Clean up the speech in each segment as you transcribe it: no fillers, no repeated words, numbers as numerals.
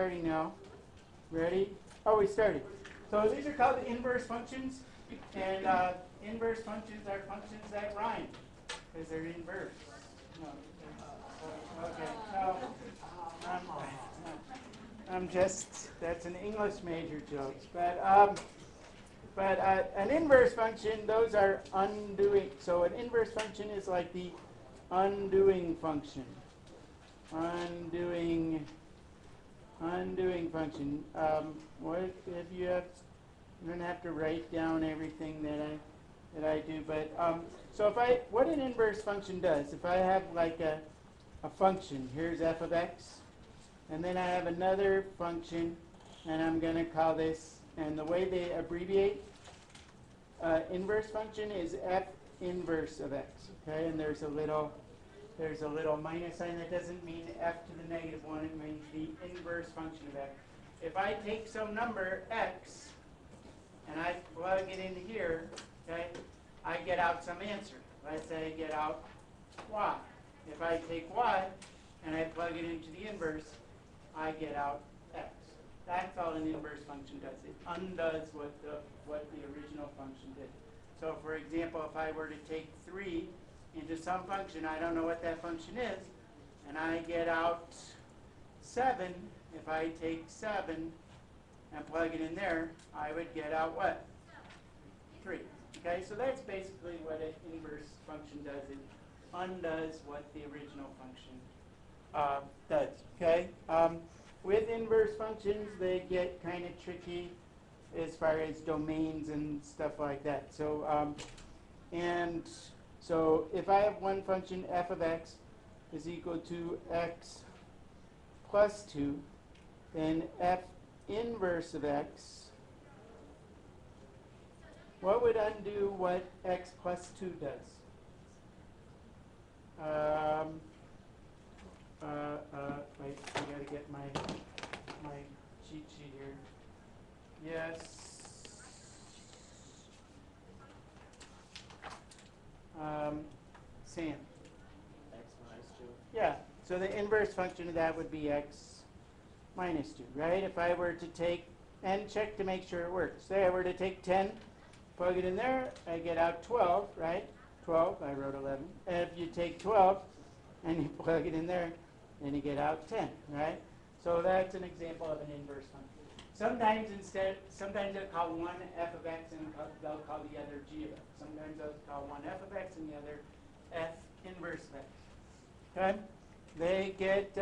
Starting now. Ready? Oh, we started. So these are called the inverse functions, and inverse functions are functions that rhyme because they're inverse. No. Okay. No. I'm just, that's an English major joke. But an inverse function, those are undoing. So an inverse function is like the undoing function. Undoing function. What if you have? You're gonna have to write down everything that I do. But so what an inverse function does, if I have like a function, here's f of x, and then I have another function, and I'm gonna call this, and the way they abbreviate inverse function is f inverse of x. Okay, and there's a little minus sign. That doesn't mean f to the negative 1. It means the inverse function of x. If I take some number x and I plug it into here, okay, I get out some answer. Let's say I get out y. If I take y and I plug it into the inverse, I get out x. That's all an inverse function does. It undoes what the original function did. So for example, if I were to take 3 into some function, I don't know what that function is, and I get out 7. If I take 7 and plug it in there, I would get out what? 3. Okay, so that's basically what an inverse function does. It undoes what the original function does. Okay, with inverse functions, they get kind of tricky as far as domains and stuff like that. So so if I have one function, f of x is equal to x plus 2, then f inverse of x, what would undo what x plus 2 does? Wait, I gotta get my cheat sheet here. Yes. Sam. X minus 2. Yeah, so the inverse function of that would be x minus 2, right? If I were to take, and check to make sure it works. Say I were to take 10, plug it in there, I get out 12, right? 12, I wrote 11. And if you take 12 and you plug it in there, then you get out 10, right? So that's an example of an inverse function. Sometimes they'll call one f of x and they'll call the other g of x. Sometimes they'll call one f of x and the other f inverse of x. Okay? They get,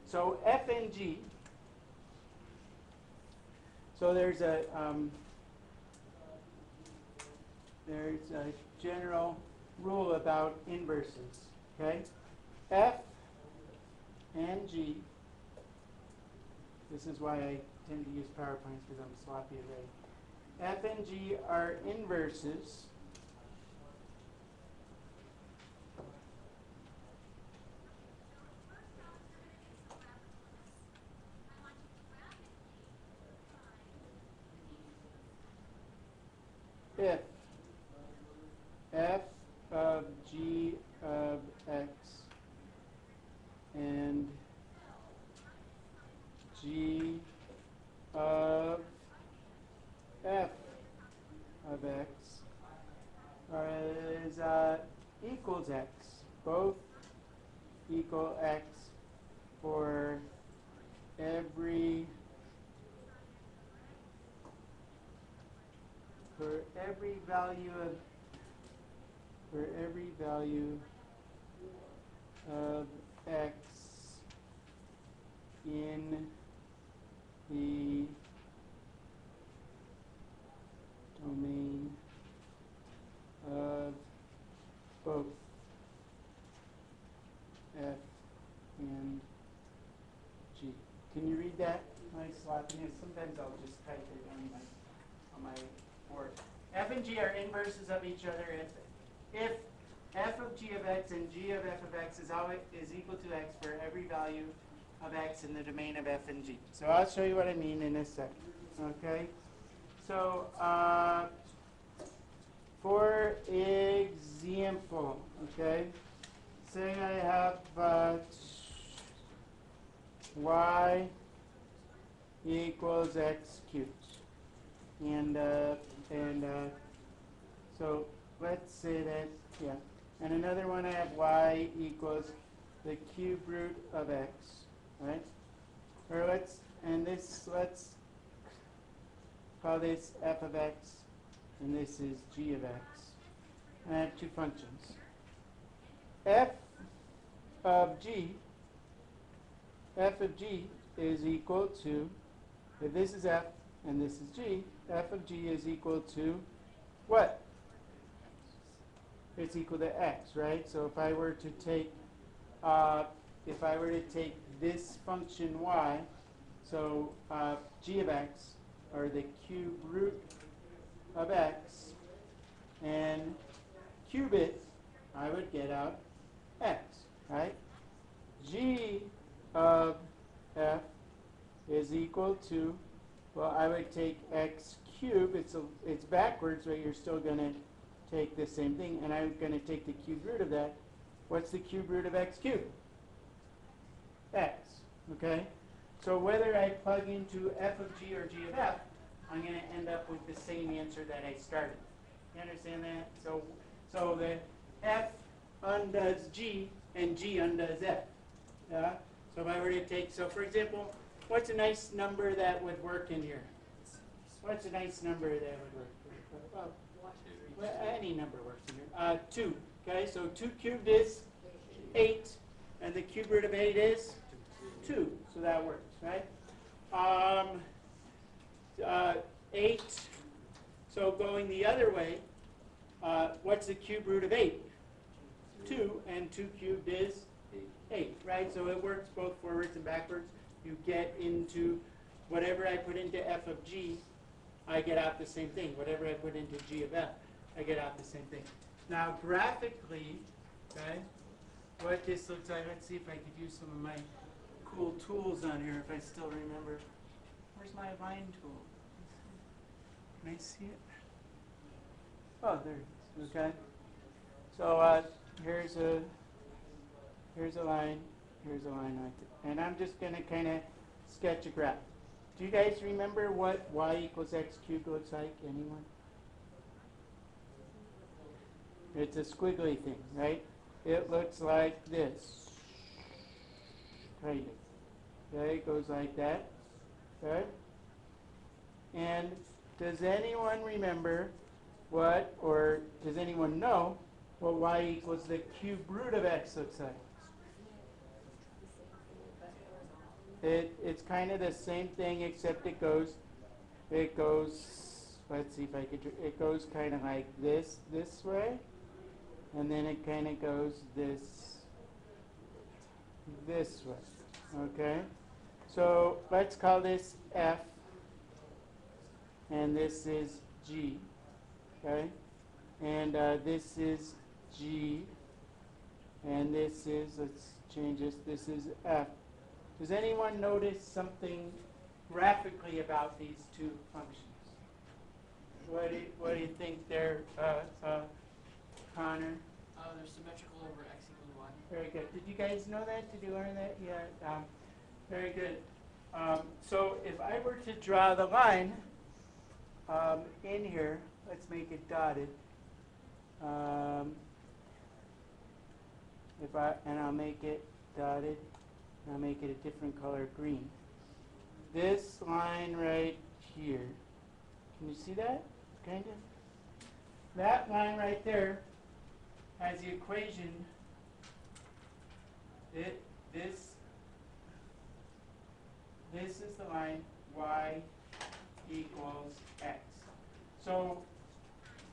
so f and g. So there's a general rule about inverses. Okay? F and g. This is why I tend to use PowerPoints, because I'm sloppy at writing. F and g are inverses if f of g of x and g of f of x is equals x. Both equal x for every value of x in the domain of both f and g. Can you read that? My sloppiness. Sometimes I'll just type it on my board. F and g are inverses of each other if f of g of x and g of f of x is equal to x for every value of x in the domain of f and g. So I'll show you what I mean in a second. Okay? So for example, okay, say I have y equals x cubed. And so let's say that, yeah. And another one I have y equals the cube root of x, right? Or let's call this f of x, and this is g of x. And I have two functions. f of g is equal to, if this is f and this is g, f of g is equal to what? It's equal to x, right? So if I were to take this function y, so g of x, or the cube root of x, and cube it, I would get out x, right? G of f is equal to, well, I would take x cubed. It's backwards, but you're still going to take the same thing, and I'm going to take the cube root of that. What's the cube root of x cubed? X, okay? So whether I plug into f of g or g of f, I'm going to end up with the same answer that I started. You understand that? So the f undoes g, and g undoes f. Yeah? So if I were to take, so for example, what's a nice number that would work in here? What's a nice number that would work? Well, any number works in here. 2. Okay, so 2 cubed is 8, and the cube root of 8 is 2. So that works, right? 8. So going the other way, what's the cube root of 8? 2, and 2 cubed is 8, right? So it works both forwards and backwards. You get into whatever I put into f of g, I get out the same thing. Whatever I put into g of f, I get out the same thing. Now graphically, okay, what this looks like, let's see if I could use some of my cool tools on here if I still remember. Where's my line tool? Can I see it? Oh, there it is, okay. So here's a line right there. And I'm just going to kind of sketch a graph. Do you guys remember what y equals x cubed looks like? Anyone? It's a squiggly thing, right? It looks like this. Kind of. Okay, it goes like that. Okay? And does anyone remember what, or does anyone know what y equals the cube root of x looks like? It's kind of the same thing, except it goes, let's see if I could, it goes kind of like this way, and then it kind of goes this way, okay? So let's call this f, and this is g, okay? And this is g, and this is, let's change this is f. Does anyone notice something graphically about these two functions? What do you think there, Connor? They're symmetrical over x equals y. Very good. Did you guys know that? Did you learn that? Yeah. Very good. So if I were to draw the line in here, let's make it dotted. I'll make it dotted. I'll make it a different color, green. This line right here, can you see that? Kind of? That line right there has the equation, this is the line y equals x. So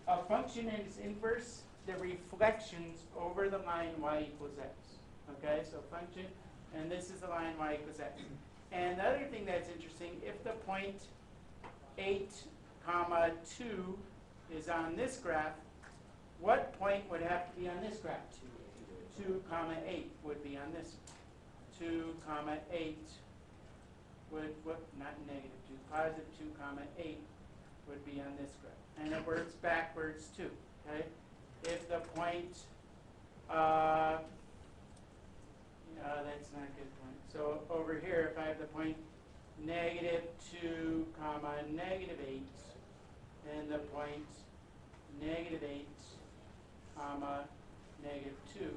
a function in its inverse, the reflections over the line y equals x. Okay, so function, and this is the line y equals x. And the other thing that's interesting, if the point 8, 2 is on this graph, what point would have to be on this graph? 2, 8 would be on this. 2, 8 would, not negative 2, positive 2, 8 would be on this graph. And it works backwards too, okay? If the point, No, that's not a good point. So over here, if I have the point -2, comma, -8, and the point -8, comma, -2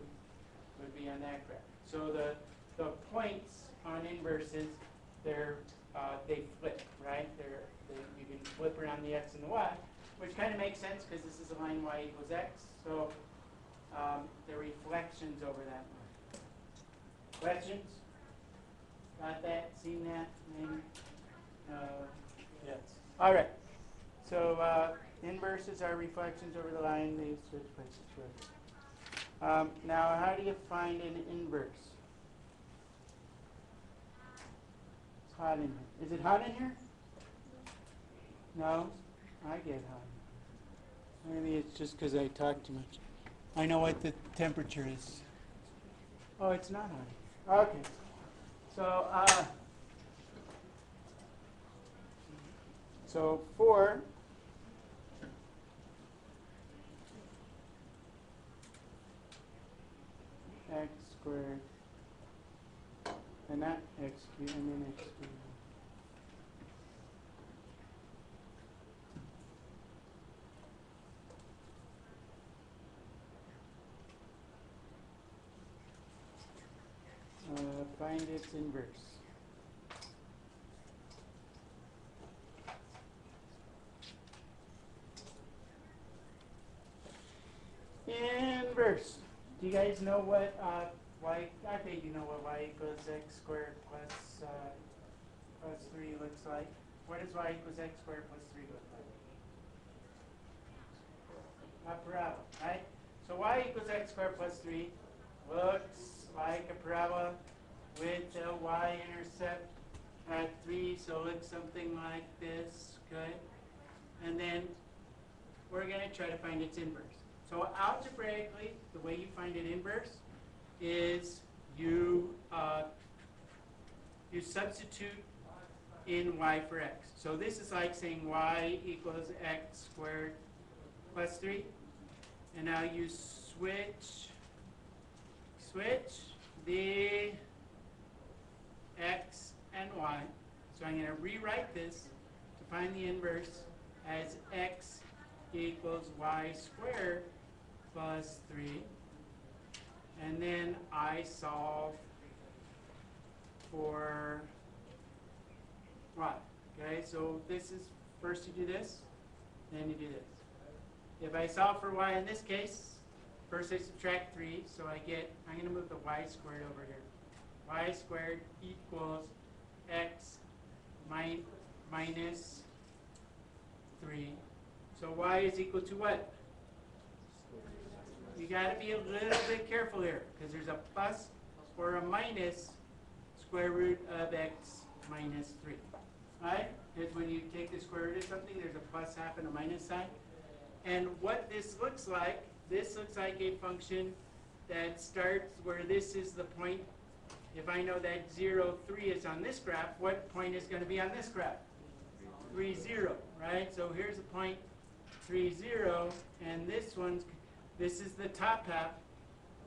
would be on that graph. So the points on inverses, they flip, right? You can flip around the x and the y, which kind of makes sense because this is a line y equals x. So the reflections over that line. Questions? Got that? Seen that? Maybe? Yes. All right. So inverses are reflections over the line. They switch places. Sure. Now, how do you find an inverse? It's hot in here. Is it hot in here? No? I get hot. Maybe it's just because I talk too much. I know what the temperature is. Oh, it's not hot. Okay. So for x squared, and not x cubed, and then x cubed. Find its inverse. Inverse. Do you guys know what y? I bet you know what y equals x squared plus 3 looks like. What does y equals x squared plus 3 look like? A parabola, right? So y equals x squared plus 3 looks like a parabola with a y-intercept at 3, so it looks something like this, okay? And then we're going to try to find its inverse. So algebraically, the way you find an inverse is you substitute in y for x. So this is like saying y equals x squared plus 3. And now you switch the x and y. So I'm going to rewrite this to find the inverse as x equals y squared plus 3. And then I solve for y. Okay, so this is, first you do this, then you do this. If I solve for y in this case, first I subtract 3, so I'm going to move the y squared over here. Y squared equals x minus 3. So y is equal to what? You got to be a little bit careful here, because there's a plus or a minus square root of x minus 3. Right? Because when you take the square root of something, there's a plus half and a minus sign. And what this looks like a function that starts where this is the point. If I know that 0, 3 is on this graph, what point is going to be on this graph? 3, 0, right? So here's a point 3, 0, and this is the top half,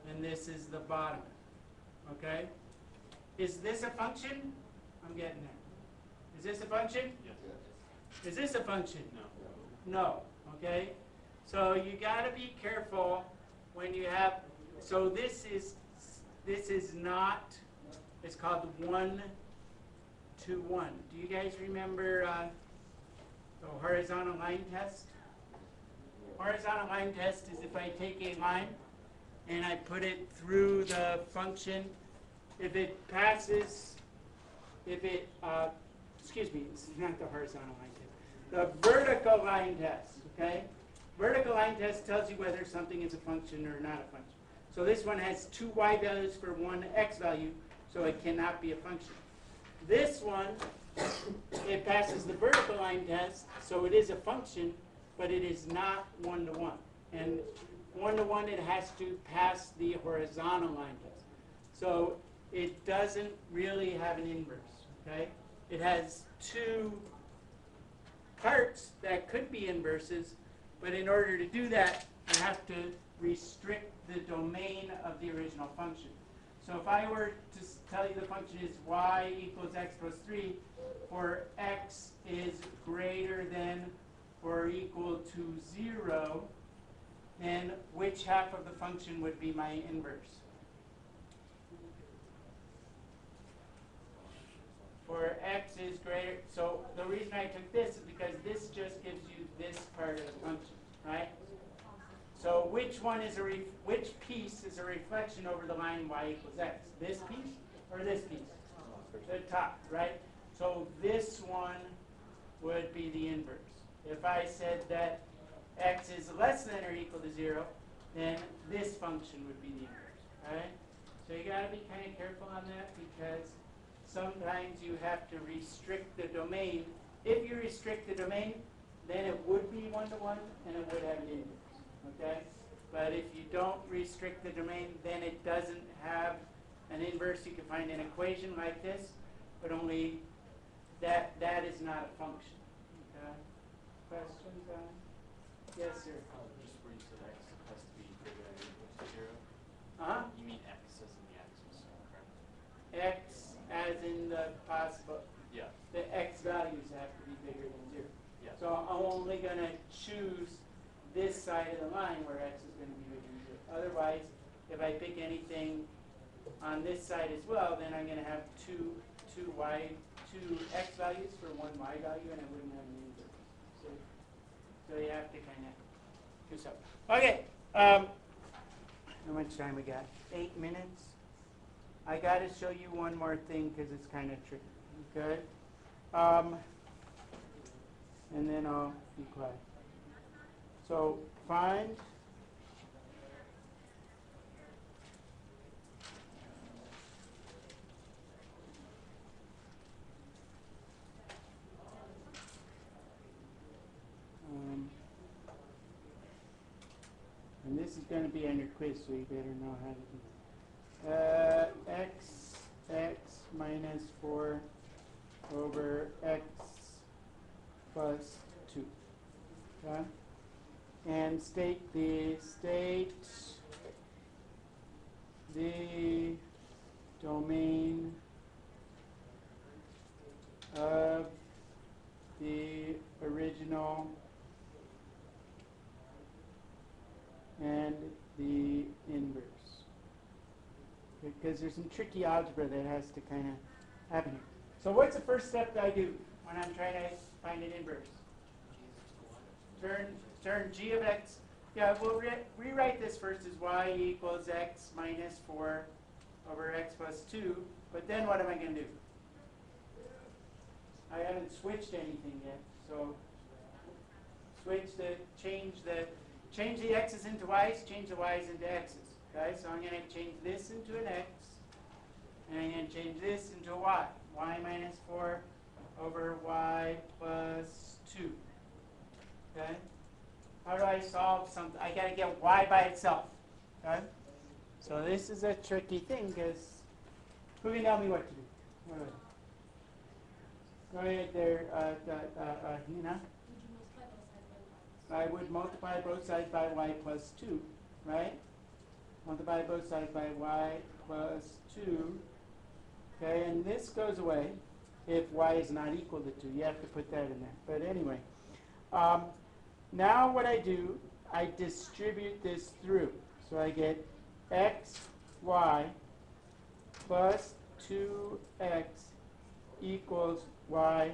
and this is the bottom. Okay? Is this a function? I'm getting there. Is this a function? Yes. Is this a function? No. No. Okay? So you got to be careful when you have, so this is not, it's called 1 to 1. Do you guys remember the horizontal line test? Horizontal line test is if I take a line and I put it through the function, if it passes, excuse me, this is not the horizontal line test, the vertical line test, okay? Vertical line test tells you whether something is a function or not a function. So this one has 2 y values for 1 x value, so it cannot be a function. This one, it passes the vertical line test, so it is a function, but it is not 1 to 1. And 1 to 1, it has to pass the horizontal line test. So it doesn't really have an inverse, okay? It has 2 parts that could be inverses, but in order to do that, I have to restrict the domain of the original function. So if I were to tell you the function is y equals x plus 3, for x is greater than or equal to 0, then which half of the function would be my inverse? For x is greater, so the reason I took this is because this just gives you this part of the function, right? So which one is which piece is a reflection over the line y equals x? This piece or this piece? The top, right? So this one would be the inverse. If I said that x is less than or equal to 0, then this function would be the inverse, right? So you got to be kind of careful on that because sometimes you have to restrict the domain. If you restrict the domain, then it would be 1-to-1 and it would have an inverse, okay? But if you don't restrict the domain, then it doesn't have an inverse. You can find an equation like this, but only that is not a function, okay? Questions on it? Yes, sir. Just where you said x has to be greater than or equal to 0. Uh-huh. You mean x as in the axis, correct? X as in the possible, Yeah. the x values have to be bigger than 0. Yeah. So I'm only going to choose this side of the line where x is going to be bigger than 0. Otherwise, if I pick anything on this side as well, then I'm going to have two x values for one y value, and I wouldn't have an inverse. So you have to kind of do something. Okay. How much time we got? 8 minutes. I got to show you one more thing because it's kind of tricky. Okay. And then I'll be quiet. So find and this is going to be on your quiz, so you better know how to do it. X minus 4 over x plus 2. Okay? And state the domain of the original and the inverse. Because there's some tricky algebra that has to kind of happen here. So what's the first step that I do when I'm trying to find an inverse? Turn g of x. Yeah, we'll rewrite this first as y equals x minus 4 over x plus 2. But then what am I going to do? I haven't switched anything yet. So change the x's into y's, change the y's into x's. Okay, so I'm going to change this into an x, and I'm going to change this into a y. Y minus 4 over y plus 2. Okay? How do I solve something? I got to get y by itself. Okay? So this is a tricky thing because who can tell me what to do? Go ahead there, Hina. I would multiply both sides by y plus 2, right? Multiply both sides by y plus 2. Okay, and this goes away if y is not equal to 2. You have to put that in there. But anyway, now what I do, I distribute this through. So I get x, y plus 2x equals y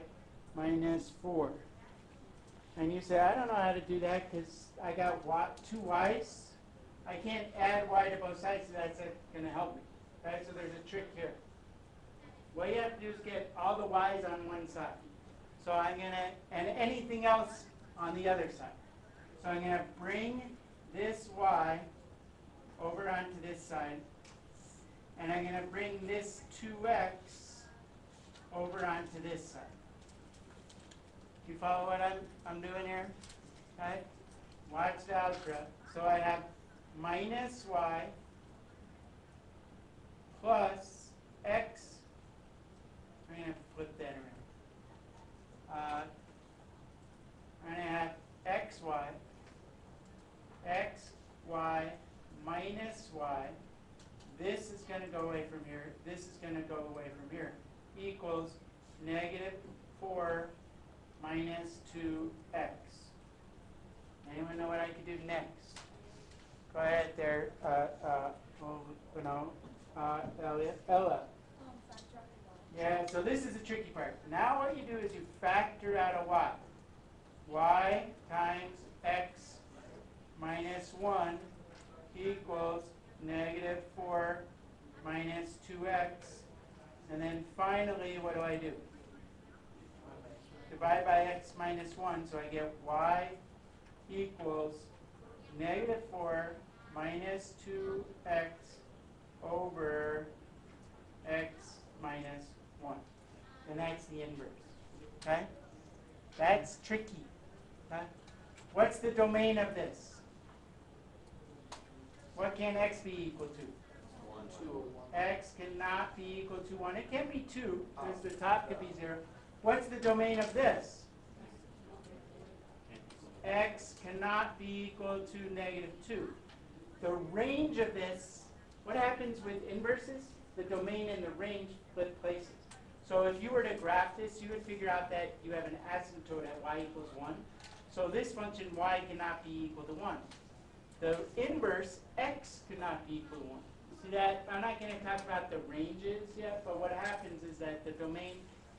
minus 4. And you say, I don't know how to do that because I got two y's. I can't add y to both sides, so that's going to help me. Okay, so there's a trick here. What you have to do is get all the y's on one side. So I'm going to, and anything else on the other side. So I'm going to bring this y over onto this side. And I'm going to bring this 2x over onto this side. Do you follow what I'm doing here? Okay? Watch the algebra. So I have minus y plus x. I'm going to flip that around. I'm going to have xy minus y. This is going to go away equals negative 4 minus 2x. Anyone know what I could do next? Go ahead there, Ella. Yeah, so this is the tricky part. Now what you do is you factor out a y. Y times x minus 1 equals negative 4 minus 2x. And then finally, what do? Divide by x minus 1, so I get y equals negative 4 minus 2x over x minus 1. And that's the inverse. Okay? That's tricky. Huh? What's the domain of this? What can x be equal to? 1, 2. X cannot be equal to 1. It can be 2, because the top could be 0. What's the domain of this? X cannot be equal to negative 2. The range of this, what happens with inverses? The domain and the range flip places. So if you were to graph this, you would figure out that you have an asymptote at y equals 1. So this function y cannot be equal to 1. The inverse, x cannot be equal to 1. See that? I'm not going to talk about the ranges yet, but what happens is that the domain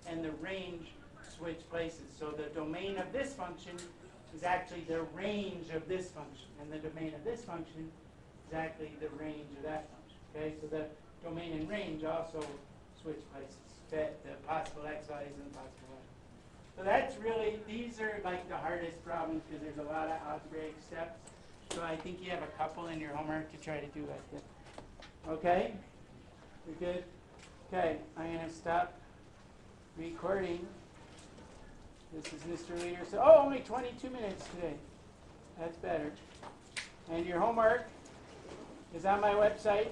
and the range switch places. So the domain of this function is actually the range of this function, and the domain of this function is actually the range of that function. Okay, so the domain and range also switch places, the possible x values and the possible y. So that's really, these are like the hardest problems because there's a lot of algebraic steps. So I think you have a couple in your homework to try to do like that. Okay? We good? Okay, I'm going to stop recording. This is Mr. Leader. So, only 22 minutes today. That's better. And your homework is on my website.